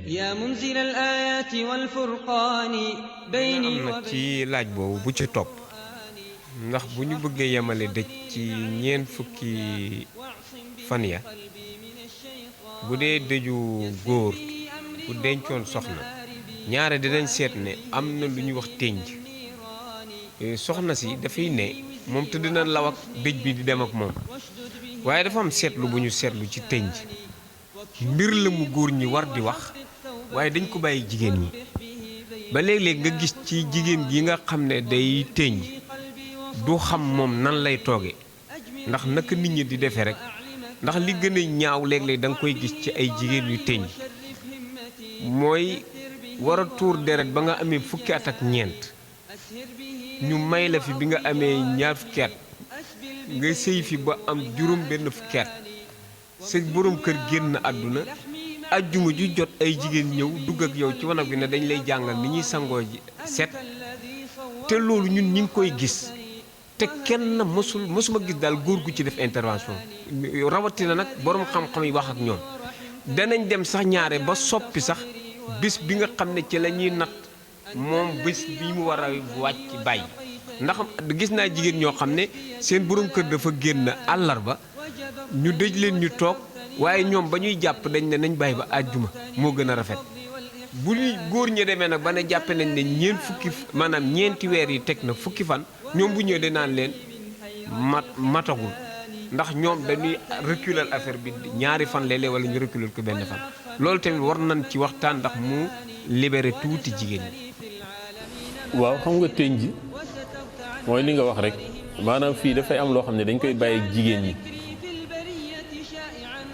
يا منزل الآيات والفرقان بيني am na ci laaj boobu bu ci topp ndax bu ñu bëggee yemale dëj ci ñeent fukki fan ya bu dee dëju góor bu dencoon soxna ñaare dinañ seet ne am na lu ñuy wax tënj soxna si dafay ne moom te dina law ak dëj bi di dem ak moom waaye dafa am seetlu bu ñu seetlu ci tënj mbir la mu góor ñi war di wax waaye dañ ko bàyyi jigéen ñi ba léeg-léeg nga gis ci jigéen gi nga xam ne day tënj du xam moom nan lay tooge ndax naka nit ñi di defee rek ndax li gën a ñaaw léeg-léeg da nga koy gis ci ay jigéen yu tënj mooy war a tuur deret ba nga amee fukki at ak ñeent ñu may la fi bi nga amee ñaar fukki at nga sëy fi ba am juróom benn fukki at sa borom kër génn àdduna ajjuma ju jot ay jigéen ñëw dugg ak yow ci wanag bi ne dañ lay jàngal ni ñuy sangoo ji set te loolu ñun ñi ngi koy gis te kenn mësuma gis daal góor gu ci def intervention rawatina nag borom xam-xam yi wax ak ñoom danañ dem sax ñaare ba soppi sax bis bi nga xam ne ci la ñuy natt moom bis bi mu war a wàcc bàyyi ndax gis naa jigéen ñoo xam ne seen borom kër dafa génn àllarba ñu dëj leen ñu toog waaye ñoom ba ñuy jàpp dañ ne nañ bàyyi ba àjjuma moo gën a rafet bu ñuy góor ñi demee nag ba ne jàppe nañ ne maanaam ñeenti weer yi teg na fukki fan ñoom bu ñëwee danaan leen matagul ndax ñoom dañuy reculer affaire bi ñaari fan léeg-léeg wala ñu reculer ko benn fan loolu tamit war nañ ci waxtaan ndax mu libéré tuuti jigéen ñi. waaw xam nga tënj mooy li nga wax rek maanaam fii dafay am loo xam ne dañ koy bàyyi jigéen ñi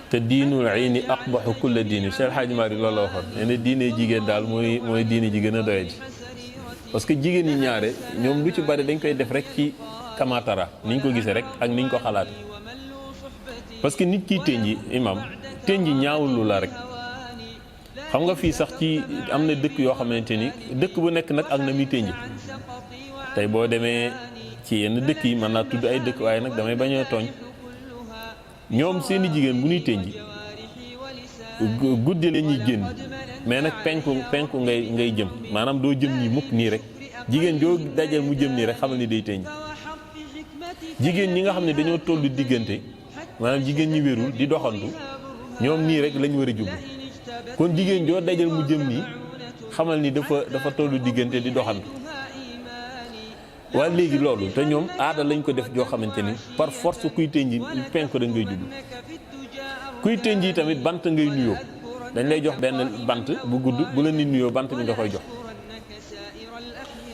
te diinul ayni aqbaxu kulla diini Cheikh El Hadj Mari loolu la waxoon nee na diine jigéen daal mooy diine ji gën a doye ji parce que jigéen ñi ñaare ñoom lu ci bari dañ koy def rek ci kamatara niñ ko gisee rek ak niñ ko xalaat parce que nit kiy tënji imam tënji ñaawlu la rek xam nga fii sax ci am na dëkk yoo xamante ni dëkk bu nekk nag ak na muy tënji tey boo demee ci yenn dëkk yi mën naa tudd ay dëkk waaye nag damay bañ a tooñ ñoom seeni jigéen bu ñuy tënji guddi la ñuy génn mais nag penku ngay jëm maanaam doo jëm nii mukk nii rek jigéen joo dajal mu jëm nii rek xamal ni day tënji jigéen ñi nga xam ne dañoo tollu diggante maanaam jigéen ñi wérul di doxantu ñoom nii rek lañ war a jublu kon jigéen joo dajal mu jëm nii xamal ni dafa tollu diggante di doxantu waaye léegi loolu te ñoom aada lañ ko def joo xamante ni par force kuy tënji penku da ngay jublu kuy tënji tamit bant ngay nuyoo dañ lay jox benn bant bu gudd bu la nit nuyoo bant bi nga koy jox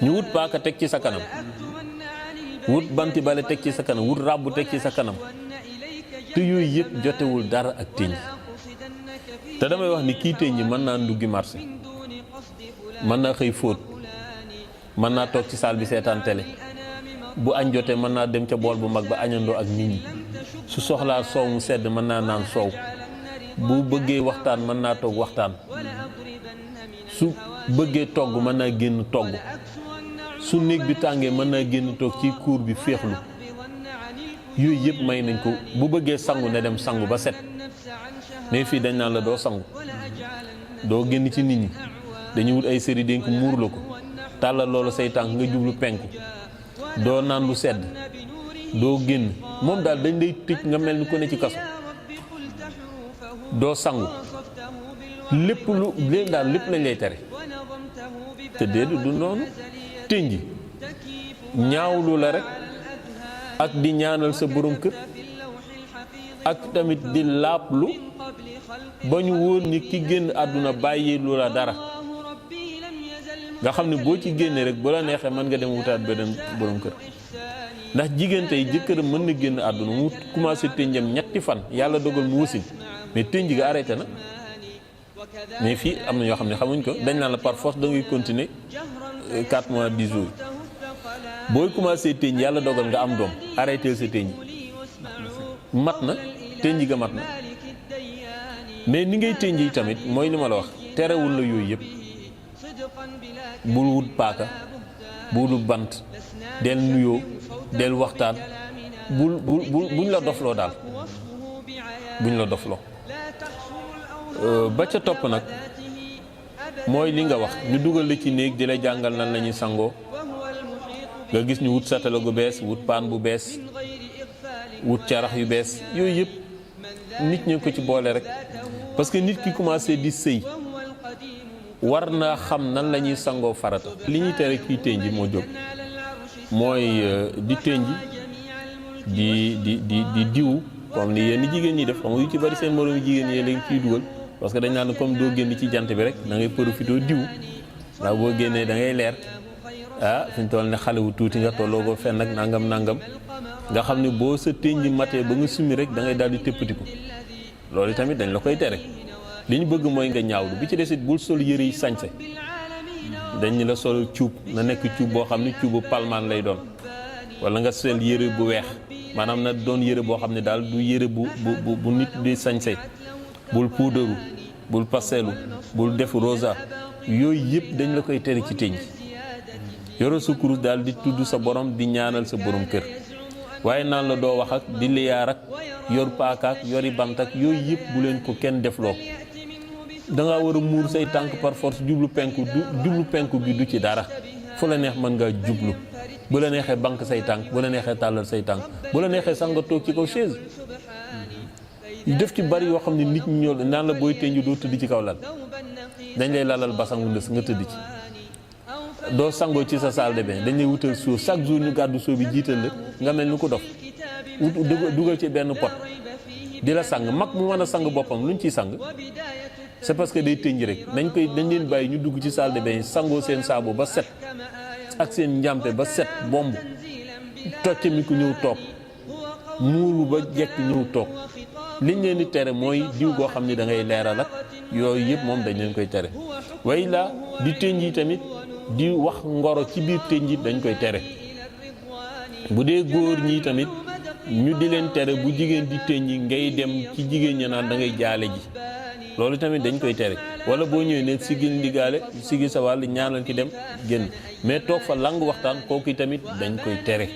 ñu wut paaka teg ci sa kanam wut banti bale teg ci sa kanam wut ràbbu teg ci sa kanam te yooyu yëpp jotewul dara ak tënj te damay wax ni kii tënj mën naa nduggi marché mën naa xëy fóot mën naa toog ci salle bi seetaan télé bu añ jotee mën naa dem ca bool bu mag ba añandoo ak nit ñi su soxlaa soow mu sedd mën naa naan soow bu bëggee waxtaan mën naa toog waxtaan su bëggee togg mën naa génn togg su néeg bi tàngee mën naa génn toog ci cour bi féexlu yooyu yëpp may nañ ko bu bëggee sangu ne dem sangu ba set mais fii dañ naan la doo sangu doo génn ci nit ñi dañuy wut ay sëri dénk muur la ko tàllal loolu say tànk nga jublu penku doo naan lu sedd doo génn moom daal dañ lay tëj nga mel ni ku ne ci kaso doo sangu lépp lu leen daal lépp lañ lay tere te déedéet du noonu tënji ñaawlu la rek ak di ñaanal sa borom kër ak tamit di laaplu ba ñu wóor ni ki génn àdduna bàyyi lu la dara nga xam ne boo ci génnee rek bu la neexee mën nga dem wutaat beneen borom kër ndax jigéen tey jëkkëram mën na génn àdduna mu commencé tënjam ñetti fan yàlla dogal mu wasin mais tënj ga arrêté na mais fii am na ñoo xam ne xamuñ ko dañ naan la par force da ngay continuer 4 mois 10 jours booy commencé tënj yàlla dogal nga am doom arrêté sa tënj mat na tënj ga mat na mais ni ngay tënj yi tamit mooy li ma la wax terewul la yooyu yëpp bul wut paaka bul wut bant del nuyoo del waxtaan buñ la dofloo daal buñ la dofloo ba ca topp nag mooy li nga wax ñu dugal la ci néeg di la jàngal nan la ñuy sangoo nga gis ñu wut satala gu bees wut paan bu bees wut carax yu bees yooyu yëpp nit ñi ko ci boole rek parce que nit ki commencé di sëy war naa xam nan la ñuy sangoo farata. li ñuy tere kii tënji moo jóg mooy di tënji di diw comme ni yenn jigéen ñi def xam nga yu ci bari seen moroom jigéen ñi lañ ciy dugal parce que dañ naan comme doo génn ci jant bi rek da ngay profité diw ndax boo génnee da ngay leer fi ñu toll ne xale wu tuuti nga tolloo ko fenn ak nangam nga xam ne boo sa tënji matee ba nga summi rek da ngay daal di tëppatiku loolu tamit dañ la koy tere. li ñu bëgg mooy nga ñaawlu bi ci desit bul sol yëre yi sañse dañ la sol cuub na nekk cuub boo xam ne cuubu palmaan lay doon wala nga sol yëre bu weex maanaam na doon yëre boo xam ne daal du yëre bu nit di sañse bul puudaru bul pastelu bul def rosa yooyu yëpp dañ la koy tere ci tënj yoro sa kurus daal di tudd sa borom di ñaanal sa borom kër waaye naan la doo wax ak di liyaar ak yor paakaak yori bant ak yooyu yëpp bu leen ko kenn defloo danga war a muur say tànk par force jublu penku bi du ci dara fu la neex mën ngaa jublu bu la neexee banque say tànk bu la neexee tàllal say tànk bu la neexee sax nga toog ci kaw chaise def ci bari yoo xam ne nit ñi ñoo naan la booy tënju doo tëdd ci kaw lal dañ lay lalal basangu ndës nga tëdd ci doo sangoo ci sa salle de bain dañ lay wutal soo chaque jour ñu gàddu soo bi jiital la nga mel ni ko dof dugal ci benn pot di la sang mag mu mën a sang boppam luñ ciy sang c'est parce que day tënj rek dañ leen bàyyi ñu dugg ci salle de bain sangoo seen saabu ba set ak seen njàmpe ba set bomb tocc mi ku ñëw toog muuru ba jekk ñëw toog liñ leen di tere mooy diw goo xam ne da ngay leeral ak yooyu yëpp moom dañ leen koy tere way la di tënj yi tamit di wax ngoro ci biir tënj yi dañ koy tere bu dee góor ñi tamit ñu di leen tere bu jigéen di tënj ngay dem ci jigéen ña naan da ngay jaale ji loolu tamit dañ koy tere wala boo ñëwee ne sigil ndigaale sigil sa wàll ñaanal ki dem génn mais toog fa lang waxtaan kooku tamit dañ koy tere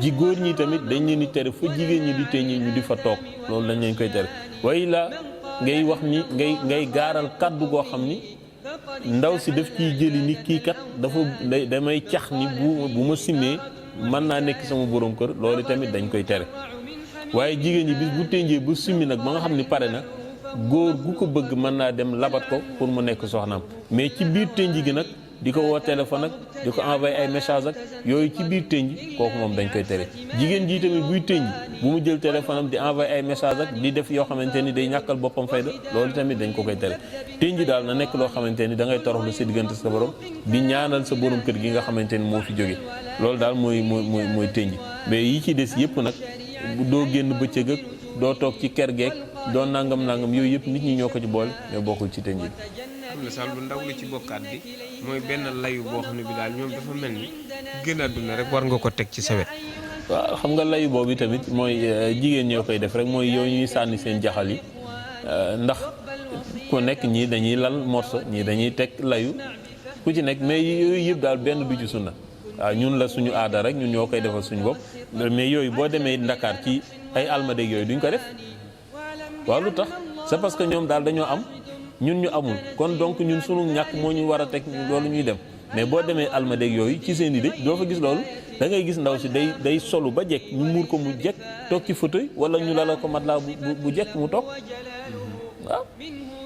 ji góor ñi tamit dañ leen di tere fa jigéen ñi di tënj ñu di fa toog loolu dañ leen koy tere way la ngay wax ni ngay gaaral kaddu goo xam ni ndaw si daf ciy jëli ni kii kat dafa damay cax ni bu ma simmee mën naa nekk sama borom kër loolu tamit dañ koy tere waaye jigéen ñi bis bu tënjee bu simmi nag ba nga xam ni pare na góor gu ko bëgg mën naa dem labat ko pour mu nekk soxnaam mais ci biir tënj gi nag di ko woo téléphone ak di ko envoyé ay message ak yooyu ci biir tënj kooku moom dañ koy tere jigéen ji tamit buy tënj bu mu jël téléphone am di envoyé ay message ak di def yoo xamante ni day ñàkkal boppam fayda loolu tamit dañ ko koy tere tënj daal na nekk loo xamante ni da ngay toroxlu sa diggante sa borom di ñaanal sa borom kër gi nga xamante ni moo fi jóge loolu daal mooy tënj mais yi ci des yëpp nag doo génn bëccëg ak doo toog ci ker geek doo nangam yooyu yëpp nit ñi ñoo ko ci boole mais bokkul ci tënj bi. am na sax lu ndaw li ci bokkaat bi mooy benn layu boo xam ne bi daal ñoom dafa mel ni gën a dund rek war nga ko teg ci sa wet. waaw xam nga layu boobu tamit mooy jigéen ñoo koy def rek mooy yow ñuy sànni seen jaxal yi ndax ku nekk ñii dañuy lal morso ñii dañuy teg layu ku ci nekk mais yooyu yëpp daal benn du ci sunna waaw ñun la suñu aada rek ñun ñoo koy defal suñu bopp mais yooyu boo demee Ndakaar ci ay almadeeg yooyu duñ ko def waaw lu tax c'est parce que ñoom daal dañoo am ñun ñu amul kon donc ñun sunu ñàkk moo ñu war a teg loolu ñuy dem mais boo demee almadeeg yooyu ci seen i dëj doo fa gis loolu da ngay gis ndaw si day solu ba jekk ñu muur ko mu jekk toog ci fauteuil wala ñu lala ko matelas bu jekk mu toog waaw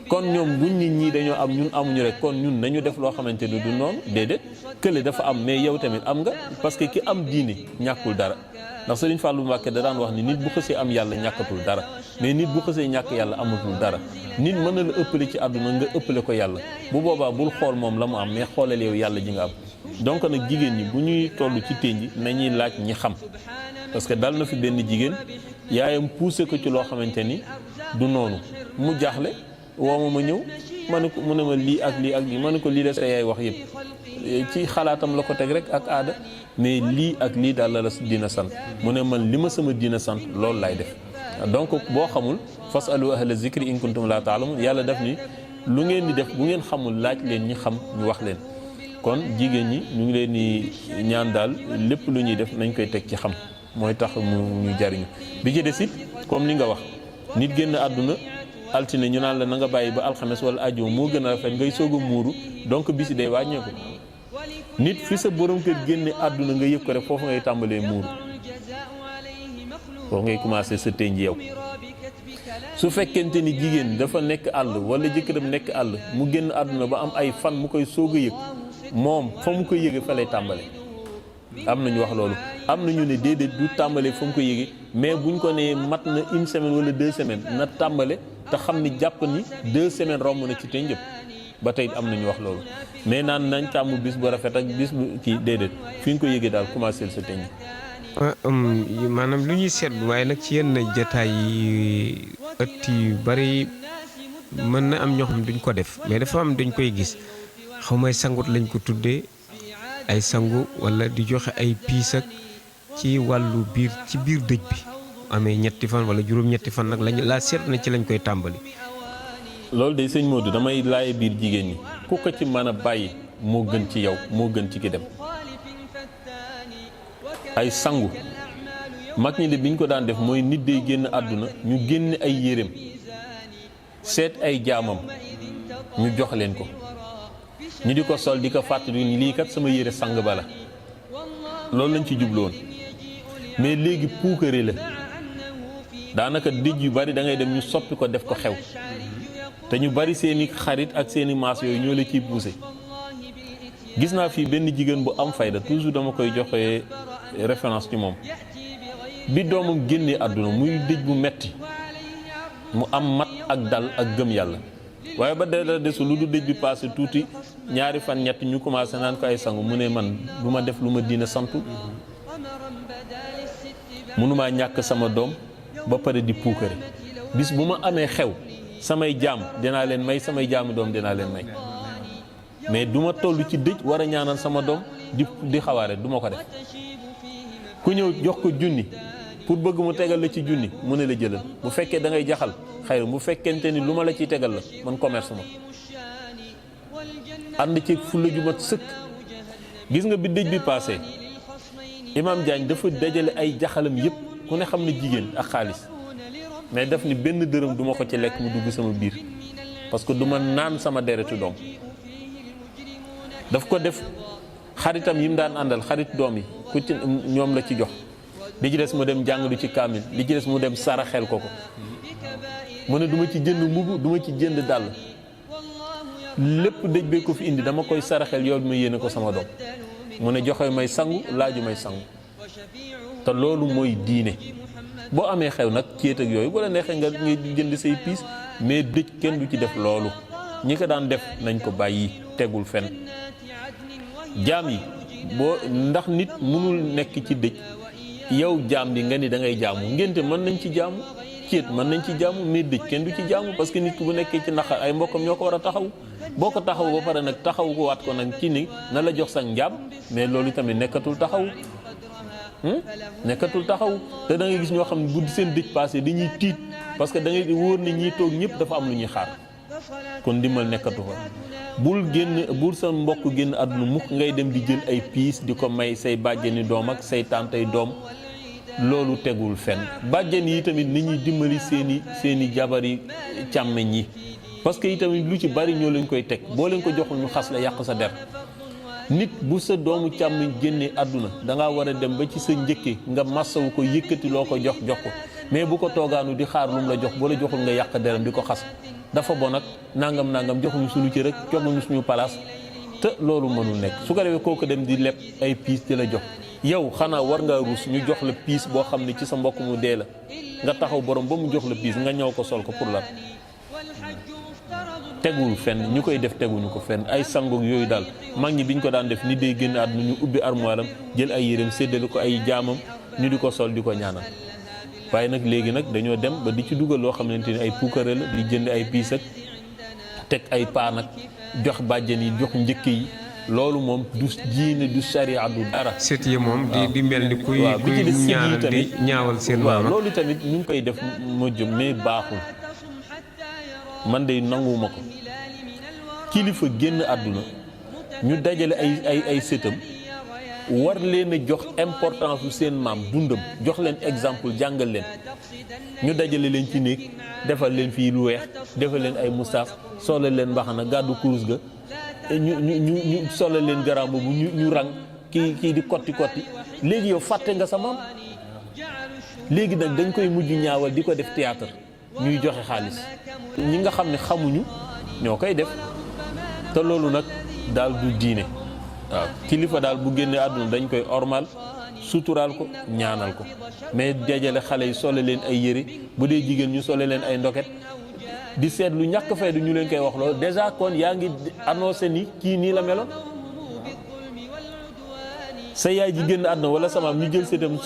kon ñoom buñ nit ñi dañoo am ñun amuñu rek kon ñun nañu def loo xamante ni du noonu déedéet kële dafa am mais yow tamit am nga parce que ki am diine ñàkkul dara ndax Sëriñ Fallou Mbacké da daan wax ni nit bu xësee am yàlla ñàkkatul dara mais nit bu xësee ñàkk yàlla amatul dara nit mën na la ëppale ci àdduna nga ëppale ko yàlla bu boobaa bul xool moom la mu am mais xoolal yow yàlla ji nga am donc nag jigéen ñi bu ñuy toll ci tënj nañuy laaj ñi xam parce que dal na fi benn jigéen yaayam poussé ko ci loo xamante ni du noonu mu jaaxle woo ma ñëw ma ne ko mu ne ma lii ak lii ak lii ma ne ko lii la sa yaay wax yëpp ci xalaatam la ko teg rek ak aada mais lii ak lii daal la dina sant mu ne man li ma sama dina sant loolu laay def donc boo xamul fasalu ahla zikri in kuntum la taalamun yàlla def ni lu ngeen di def bu ngeen xamul laaj leen ñi xam ñu wax leen kon jigéen ñi ñu ngi leen di ñaan daal lépp lu ñuy def nañ koy teg ci xam mooy tax ñu jariñu bi ci des it comme li nga wax nit génn àdduna altine ñu naan la na nga bàyyi ba alxames wala àjjuma moo gën a rafet ngay soog a muuru donc bis yi day wàññeeku. nit fi sa borom kër génne àdduna nga yëg ko rek foofu ngay tàmbalee muuru foofu ngay commencé sa tënj yow. su fekkente ni jigéen dafa nekk àll wala jëkkëram nekk àll mu génn àdduna ba am ay fan mu koy soog a yëg moom fa mu koy yëge fa lay tàmbale. am na ñu wax loolu am na ñu ne déedéet du tàmbale fa mu ko yëge mais buñ ko nee mat na 1 semaine wala 2 semaines na tàmbale te xam ni jàpp ni 2 semaines romb na ci tënjëb ba tey am na ñu wax loolu mais naan nañ tàmm bis bu rafet ak bis bu kii déedéet fi nga ko yëgee daal commencé sa tënj. maanaam lu ñuy seetlu waaye nag ci yenn jataay yi ëtt yu bari mën na am ñoo xam duñ ko def mais dafa am dañ koy gis xaw may sangut lañ ko tuddee ay sangu wala di joxe ay piis ak ci wàllu biir ci biir dëj bi amee ñetti fan wala juróom-ñetti fan nag lañ laa seet na ci lañ koy tàmbali. loolu day sëñ Modou damay laaye biir jigéen ñi ku ko ci mën a bàyyi moo gën ci yow moo gën ci ki dem. ay sangu mag ñi de bi ñu ko daan def mooy nit day génn àdduna ñu génn ay yéreem seet ay jaamam ñu jox leen ko ñu di ko sol di ko fàttali ni lii kat sama yére sang ba la loolu lañ ci jubloon mais léegi puukare la daanaka dëj yu bari da ngay dem ñu soppi ko def ko xew te ñu bari seeni xarit ak seeni maas yooyu ñoo la ciy poussé. gis naa fii benn jigéen bu am fayda toujours dama koy joxe référence ci moom bi doomam génnee àdduna muy dëj bu metti mu am mat ak dal ak gëm yàlla waaye ba dara desu lu du dëj bi passé tuuti ñaari fan ñett ñu commencé naan ko ay sangu mu ne man du ma def lu ma diina santu mënumaa ñàkk sama doom ba pare di puukare bis bu ma amee xew samay jaam dinaa leen may samay jaamu doom dinaa leen may mais du ma toll ci dëj war a ñaanal sama doom di xawaare du ma ko def ku ñëw jox ko junni pour bëgg mu tegal la ci junni mu ne la jëlal bu fekkee da ngay jaxal xayru bu fekkente ni lu ma la ciy tegal la man commerce ma ànd ci fulla ju mat sëkk. gis nga bi dëj bi passé Imam Diagne dafa dajale ay jaxalam yëpp ku ne xam ne jigéen ak xaalis mais daf ni benn dërëm du ma ko ci lekk mu dugg sama biir parce que du ma naan sama deretu doom. daf ko def xaritam yi mu daan àndal xarit doom yi ku ci ñoom la ci jox li ci des mu dem jàng lu ci kaamil li ci des mu dem saraxel ko mu ne du ma ci jënd mbubb du ma ci jënd dàll lépp dëj bee ko fi indi dama koy saraxel yow ma yéene ko sama doom mu ne joxe may sangu laaju may sangu te loolu mooy diine. boo amee xew nag céet ak yooyu bu la neexee nga jënd say piis mais dëj kenn du ci def loolu ñi ko daan def nañ ko bàyyi tegul fen jaam yi boo ndax nit mënul nekk ci dëj yow jaam bi nga ni da ngay jaamu ngénte mën nañ ci jaamu céet mën nañ ci jaamu mais dëj kenn du ci jaamu parce que nit ki bu nekkee ci naqar ay mbokkam ñoo ko war a taxaw boo ko taxaw ba pare nag taxaw ko waat ko nag ci ni na la jox sa njaam mais loolu tamit nekkatul taxaw nekkatul taxaw te da ngay gis ñoo xam ne bu seen dëj passé dañuy tiit parce que da ngay wóor ni ñiy toog ñëpp dafa am lu ñuy xaar kon ndimbal nekkatu fa bul sa mbokk génn àdduna mukk ngay dem di jël ay piis di ko may say bàjjeni doom ak say tàntay doom loolu tegul fenn bàjjen yi tamit ni ñuy dimbali seeni jabari càmmeñ yi parce que itamit lu ci bari ñoo leen koy teg boo leen ko joxul ñu xas la yàq sa der nit bu sa doomu càmmiñ génnee àdduna dangaa war a dem ba ci sa njëkke nga massawu ko yëkkati loo ko jox ko mais bu ko toogaanu di xaar lu mu la jox boo la joxul nga yàq deram di ko xas dafa bon ak nangam joxuñu suñu ci rek joxuñu suñu palaas te loolu mënul nekk su ko defee kooku dem di leb ay piis di la jox yow xanaa war ngaa ruus ñu jox la piis boo xam ne ci sa mbokk mu dee la nga taxaw borom ba mu jox la piis nga ñëw ko sol ko pour lan tegul fenn ñu koy def teguñu ko fenn ay sangoog yooyu daal mag ñi biñ ko daan def ni day génn àdduna ñu ubbi armoire am jël ay yéreem séddale ko ay jaamam ñu di ko sol di ko ñaanal waaye nag léegi nag dañoo dem ba di ci dugal loo xamante ni ay puukare la di jënd ay piis ak teg ay paan ak jox bàjjen yi jox njëkk yi loolu moom du diine du sariya du dara. set yi moom di mel ni kuy ñaanal di ñaawal seen waaw loolu tamit ñu ngi koy def moo jëm mais baaxul man de nanguwuma ko kilifa génn àdduna ñu dajale ay sëtam war leen a jox importance su seen maam dundam jox leen exemple jàngal leen ñu dajale leen ci néeg defal leen fii lu weex defal leen ay moustache solal leen mbaxana gàddu kurus ga ñu solal leen garam bu ñu rang kii di kotti léegi yow fàtte nga sa maam léegi nag dañ koy mujj ñaawal di ko def théâtre ñuy joxe xaalis ñi nga xam ne xamuñu ñoo koy def te loolu nag daal du diine waaw kilifa daal bu génnee àdduna dañ koy ormal suturaal ko ñaanal ko mais dajale xale yi sole leen ay yére bu dee jigéen ñu sole leen ay ndoket di seet lu ñàkk fay du ñu leen koy wax loolu déjà kon yaa ngi annoncé ni kii nii la meloon sa yaay ji génn àdduna wala sama ñu jël seetam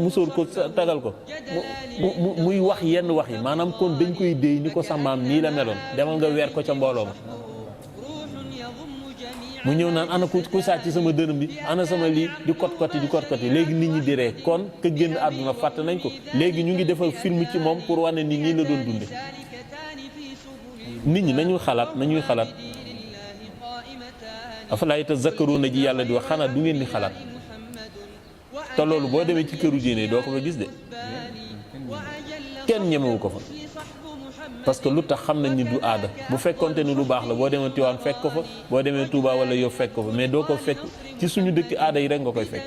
musóor ko tagal ko muy wax yenn wax yi maanaam kon dañ koy déy ni ko sa maam nii la meloon demal nga weer ko ca mbooloo ma mu ñëw naan ana ku sàcc sama dërëm bi ana sama lii di kot koti léegi nit ñi di ree kon ka génn àdduna fàtte nañ ko léegi ñu ngi defal film ci moom pour wane ni nii la doon dunde nit ñi nañuy xalaat afalaa yatazakkaruuna ji yàlla di wax xanaa du ngeen di xalaat te loolu boo demee ci këru diine doo ko fa gis de kenn ñemewu ko fa parce que lu tax xam nañ ni du aada bu fekkonte ni lu baax la boo demee Tiwaan fekk ko fa boo demee Touba wala yow fekk ko fa mais doo ko fekk ci suñu dëkk aada yi rek nga koy fekk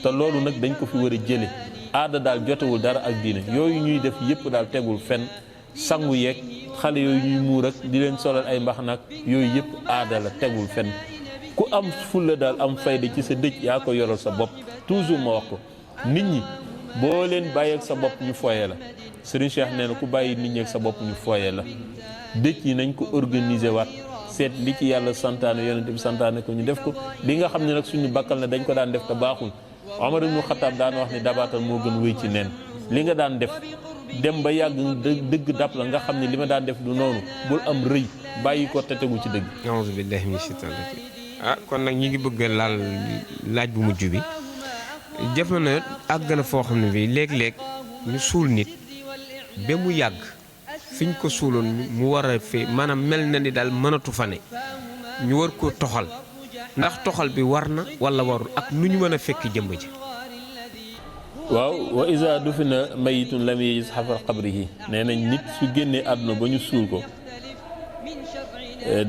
te loolu nag dañ ko fi war a jële aada daal jotewul dara ak diine yooyu ñuy def yëpp daal tegul fenn sangu yeeg xale yooyu ñuy muur ak di leen solal ay mbax nag yooyu yëpp aada la tegul fenn ku am fulla daal am fayda ci sa dëj yaa ko yoral sa bopp toujours ma wax ko nit ñi boo leen bàyyi ak sa bopp ñu foye la Serigne Cheikh nee na ku bàyyi nit ñi ak sa bopp ñu foye la dëj yi nañ ko organiser waat seet li ci yàlla santaane yonent bi santaane ko ñu def ko li nga xam ne nag suñu bakkal na dañ ko daan def te baaxul Omar ibn Khattab daan wax ni dabaatal moo gën wéy ci nen li nga daan def dem ba yàgg dëgg dàpp la nga xam ne li ma daan def du noonu bul am rëy bàyyi ko te tegu ci dëgg. a'uuzu billaahi mina shaytaani rajiim kon nag ñi ngi bëgg a laaj bu mujj bi jamono àgg na foo xam ne bi léeg-léeg ñu suul nit ba mu yàgg fi ñu ko suuloon mu war a fi maanaam mel na ni daal mënatu fa ne ñu war ko toxal ndax toxal bi war na wala warul ak nu ñu mën a fekk jëmb ji. waaw wa iza dufina mayitun lam yajid xafar qabrihi nee nañ nit su génnee àdduna ba ñu suul ko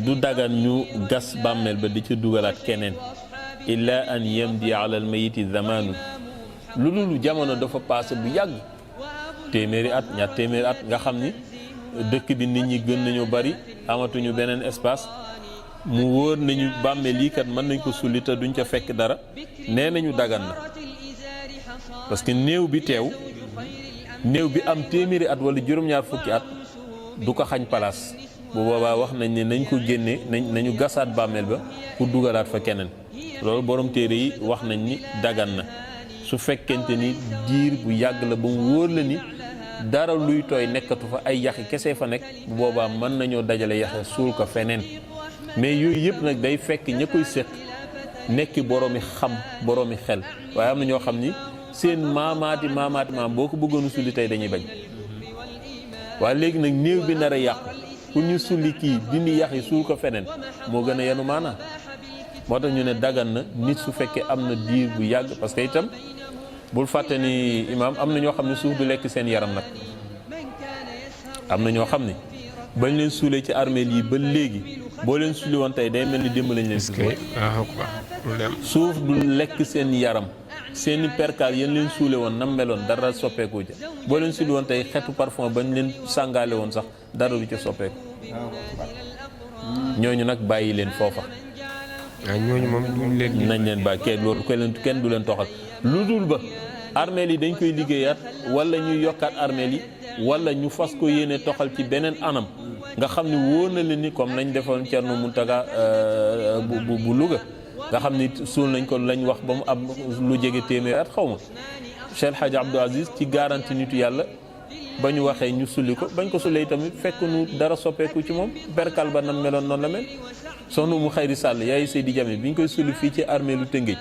du dagan ñu gas bàmmeel ba di ca dugalaat keneen illa an yamdi ala al mayiti zamanun lu dul jamono dafa passé bu yàgg téeméeri at ñaar téeméeri at nga xam ni dëkk bi nit ñi gën nañu bari amatuñu beneen espace mu wóor nañu bàmmeel yi kat mën nañ ko sulli te duñ ca fekk dara nee nañu dagan na parce que néew bi teew néew bi am téeméeri at wala juróom-ñaar fukki at du ko xañ palaas bu boobaa wax nañ ne nañ ko génne nañu gasaat bàmmeel ba pour dugalaat fa keneen loolu borom téere yi wax nañ ni dagan na su fekkente ni diir bu yàgg la ba mu wóor la ni dara luy tooy nekkatu fa ay yaxi kese fa nekk bu boobaa mën nañoo dajale yaxe suul ko feneen mais yooyu yëpp nag day fekk ña koy séq nekki boroomi xam boroomi xel waaye am na ñoo xam ni seen maamaati maam boo ko bëggoon a sulli tey dañuy bañ waaye léegi nag néew bi nar a yàqu pour ñu sulli kii dindi yax yi suul ko feneen moo gën a yenu maanaa moo tax ñu ne dagan na nit su fekkee am na diir bu yàgg parce que itam bul fàtte ni imaam am na ñoo xam ne suuf du lekk seen yaram nag am na ñoo xam ne bañ leen suulee ci armeel yi ba léegi boo leen sulli woon tey day mel ni démb lañ leen suuf du lekk seen yaram seeni perkaal yéen leen suule woon nam meloon dara soppeeku ja boo leen sulli woon tey xetu parfum bañ leen sàngaale woon sax dara du ca soppeeku ñooñu nag bàyyi leen foofa ñooñu moom duñ leen nañ leen bàyyi kenn du leen toxal lu dul ba armeel yi dañ koy liggéeyaat wala ñu yokkaat armeel yi wala ñu fas ko yéene toxal ci beneen anam nga xam ne wóor na leen ni comme nañ defoon Thierno Mountaga bu Louga nga xam ni suul nañ ko lañ wax ba mu am lu jege téeméer at xaw ma Cheikh El Hadj Abdou Aziz ci garanti nitu yàlla ba ñu waxee ñu sulli ko bañ ko sullee tamit fekk nu dara soppeeku ci moom perkal ba nam meloon noonu la mel soxna mu xayri sàll yaayu Seydi Jame bi ñu koy sulli fii ci armée lu Tëngéej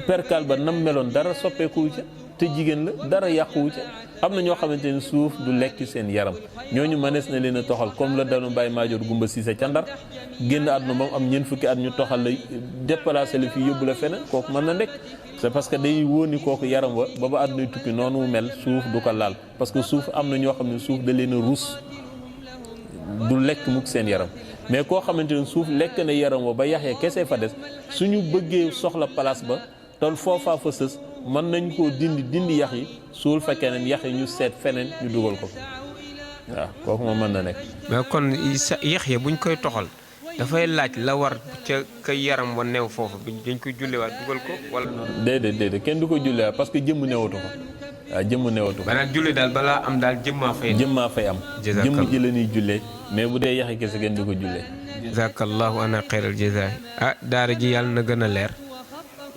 perkal ba nam meloon dara soppeeku ca te jigéen la dara yàquwu ca am na ñoo xamante ni suuf du lekk seen yaram ñooñu mënees na leen a toxal comme la danu Baye Maajoor Gumba Siise ca Ndar génn àdduna ba mu am ñeent fukki at ñu toxal la déplacé la fii yóbbu la feneen kooku mën na nekk c'est parce que day wóoni kooku yaram wa ba ba àddunay tukki noonu mu mel suuf du ko laal parce que suuf am na ñoo xam ne suuf da leen a ruus du lekk mukk seen yaram mais koo xamante ne suuf lekk na yaram wa ba yaxee kese fa des suñu bëggee soxla place ba tol foofaa fa sës mën nañ koo dindi yax yi suul fa keneen yax yi ñu seet feneen ñu dugal ko waaw kooku moom mën na nekk. mais kon sa yax yi buñ koy toxal dafay laaj la war ca yaram wa new foofu dañ koy jullewaat dugal ko wala. déedéet kenn du ko jullewaat parce que jëmm newatu ko waaw jëmm newatu ko. maanaam julli daal balaa am daal jëmmaa fay am. jëmm ji la ñuy jullee mais bu dee yaxi kese kenn du ko jullee. jazakallahu ana xayral jazaay daara ji yàlla na gën a leer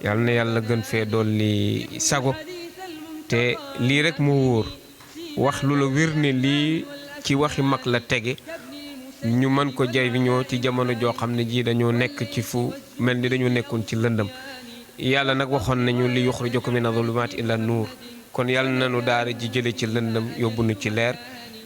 yàlla na yàlla gën fee dolli sago te lii rek moo wóor wax lu la wér ne lii ci waxi mag la tege ñu mën ko jariñoo ci jamono joo xam ne ji dañoo nekk ci fu mel ni dañoo nekkoon ci lëndëm yàlla nag waxoon nañu li yuxrijakum mina zulumaati ila nuur kon yàlla nañu daara ji jële ci lëndëm yóbbu nu ci leer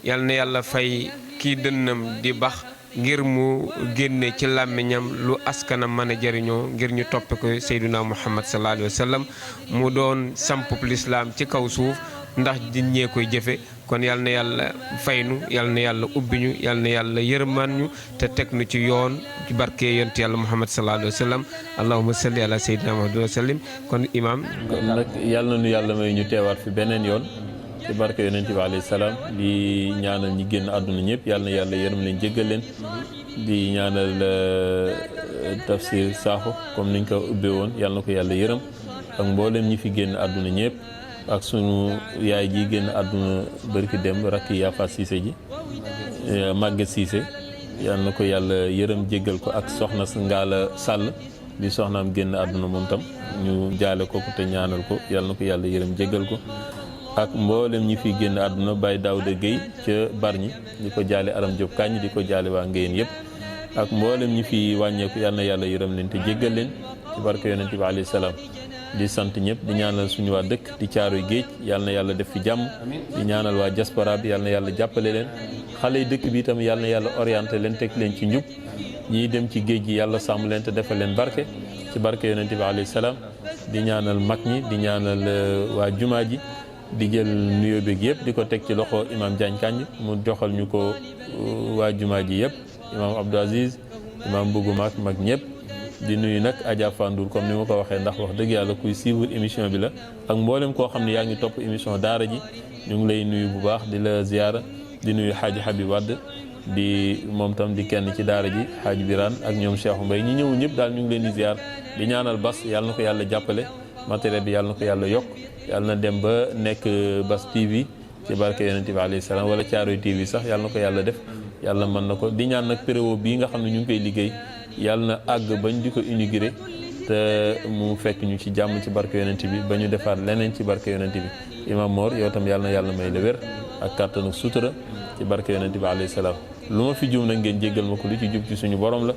yàlla na yàlla fay kii dënnam di bax ngir mu génne ci làmmiñam lu askanam mën a jariñoo ngir ñu toppe ko Seydina Muhammad sallallahu alayhi wa sallam mu doon sampub lislaam ci kaw suuf ndax di ñee koy jëfe kon yal na yàlla faynu yal na yàlla ubbiñu yal na yàlla yërmaan ñu te teg nu ci yoon ci barke yonent yàlla Muhammad sallallahu alayhi wa sallam allahumma salli ala Seydina Muhammad wa sallim kon imaam kon nag yal na nu yàlla may ñu teewaat fi beneen yoon ci barke yonent bi alayhi salaam di ñaanal ñi génn àdduna ñëpp yal na yàlla yërëm leen jéggal leen di ñaanal Tafsir Sakho comme niñ ko ubbee woon yal na ko yàlla yërëm ak mboolem ñi fi génn àdduna ñëpp ak sunu yaay ji génn àdduna barki dem rakki Yafa Cissé ji Maguette Cissé yal na ko yàlla yërëm jéggal ko ak soxna Ngala Sall di soxnaam génn àdduna moom tam ñu jaale ko te ñaanal ko yal na ko yàlla yërëm jéggal ko ak mboolem ñi fi génn àdduna Baye Daouda Gueye ca Bargny di ko jaale Aram Diop Kañ di ko jaale waa Ngéyeen yëpp ak mboolem ñi fi wàññeeku yal na yàlla yërëm leen te jéggal leen ci barke yonent bi alayhi salaam di sant ñëpp di ñaanal suñu waa dëkk di Caaroy Géej yal na yàlla def fi jàmm di ñaanal waa diaspora bi yal na yàlla jàppale leen xale yi dëkk bi itam yal na yàlla orienté leen teg leen ci njub ñiy dem ci géej gi yàlla sàmm leen te defal leen barke ci barke yonent bi alayhi salaam di ñaanal mag ñi di ñaanal waa jumaa ji di jël nuyoo beeg yëpp di ko teg ci loxo imam Diagne Kandji mu joxal ñu ko waa jumaa ji yëpp imam Abdou Aziz imam Bougou mag ñëpp di nuyu nag Adja Fandour comme ni ma ko waxee ndax wax dëgg yàlla kuy suivre émission bi la ak mboolem koo xam ne yaa ngi topp émission daara ji ñu ngi lay nuyu bu baax di la ziyaara di nuyu Hadji Habib Wade di moom tam di kenn ci daara ji Hadji Birane ak ñoom Cheikh Mbaye ñi ñëw ñëpp daal ñu ngi leen di ziyaar di ñaanal Bas yàlla na ko yàlla jàppale matériel bi yàlla na ko yàlla yokk yàlla na dem ba nekk Bas TV ci barke yonent bi alayhi salaam wala Caaroy TV sax yàlla na ko yàlla def yàlla mën na ko di ñaan nag préwo bii nga xam ne ñu ngi koy liggéey yàlla na àgg bañ di ko inauguré te mu fekk ñu ci jàmm ci barke yonent bi ba ñu defaat leneen ci barke yonent bi Imam Mor yow tam yàlla na yàlla may la wér ak kàttanu sutura ci barke yonent bi alayhi salaam lu ma fi jum nag ngeen jéggal ma ko lu ci jub ci suñu borom la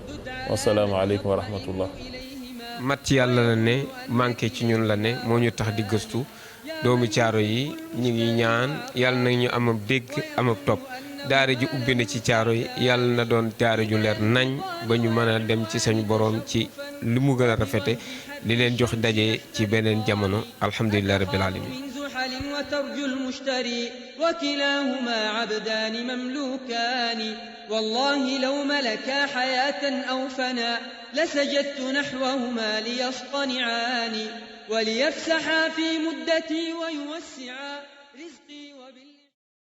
wasalaamu aleykum wa rahmatullah mat ci yàlla la ne manqué ci ñun la ne moo ñu tax di gëstu doomu caaro yi ñu ngi ñaan yàlla na ñu am ab dégg am ab topp daara ji ubbi na ci caaro yi yàlla na doon daara ju leer nañ ba ñu mën a dem ci sañu boroom ci li mu gën a rafete li leen jox daje ci beneen jamono alhamdulillahi rabbil alamin وترجو المشتري وكلاهما عبدان مملوكان والله لو ملكا حياة أو فنا لسجدت نحوهما ليصطنعان وليفسحا في مدتي ويوسعا